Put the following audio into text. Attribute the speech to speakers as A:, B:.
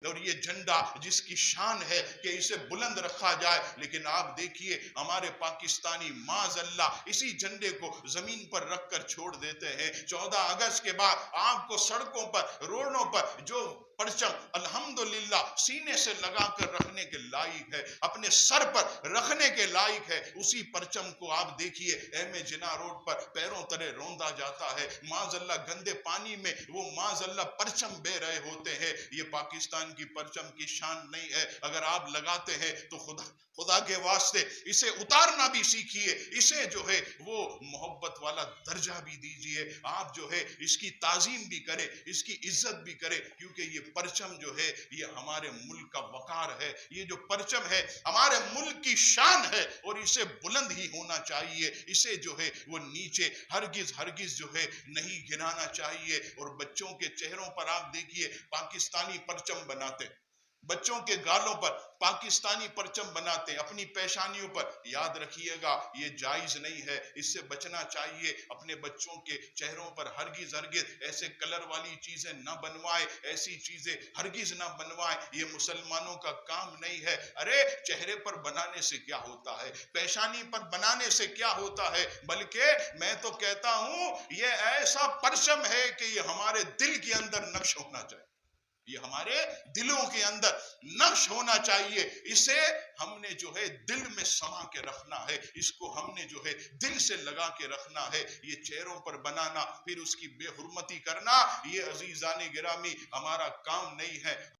A: اور یہ جھنڈا جس کی شان ہے کہ اسے بلند رکھا جائے، لیکن آپ دیکھیے ہمارے پاکستانی معاذ اللہ اسی جھنڈے کو زمین پر رکھ کر چھوڑ دیتے ہیں۔ 14 اگست کے بعد آپ کو سڑکوں پر، روڈوں پر جو پرچم الحمدللہ سینے سے لگا کر رکھنے کے لائق ہے، اپنے سر پر رکھنے کے لائق ہے، اسی پرچم کو آپ دیکھیے ایم اے جناح روڈ پر پیروں تلے روندا جاتا ہے۔ معاذ اللہ گندے پانی میں وہ معاذ اللہ پرچم بے رہے ہوتے ہیں۔ یہ پاکستان کی پرچم کی شان نہیں ہے۔ اگر آپ لگاتے ہیں تو خدا کے واسطے اسے اتارنا بھی سیکھیے، اسے جو ہے وہ محبت والا درجہ بھی دیجئے، آپ جو ہے اس کی تعظیم بھی کرے، اس کی عزت بھی کرے، کیونکہ یہ پرچم جو ہے یہ ہمارے ملک کا وقار ہے، یہ جو پرچم ہے ہمارے ملک کی شان ہے، اور اسے بلند ہی ہونا چاہیے، اسے جو ہے وہ نیچے ہرگز جو ہے نہیں گرانا چاہیے۔ اور بچوں کے چہروں پر آپ دیکھیے پاکستانی پرچم بناتے، بچوں کے گالوں پر پاکستانی پرچم بناتے، اپنی پیشانیوں پر، یاد رکھیے گا یہ جائز نہیں ہے، اس سے بچنا چاہیے۔ اپنے بچوں کے چہروں پر ہرگز ایسے کلر والی چیزیں نہ بنوائے، ایسی چیزیں ہرگز نہ بنوائے، یہ مسلمانوں کا کام نہیں ہے۔ ارے چہرے پر بنانے سے کیا ہوتا ہے، پیشانی پر بنانے سے کیا ہوتا ہے، بلکہ میں تو کہتا ہوں یہ ایسا پرچم ہے کہ یہ ہمارے دل کے اندر نقش ہونا چاہیے، یہ ہمارے دلوں کے اندر نقش ہونا چاہیے، اسے ہم نے جو ہے دل میں سما کے رکھنا ہے، اس کو ہم نے جو ہے دل سے لگا کے رکھنا ہے۔ یہ چہروں پر بنانا پھر اس کی بے حرمتی کرنا، یہ عزیزان گرامی ہمارا کام نہیں ہے۔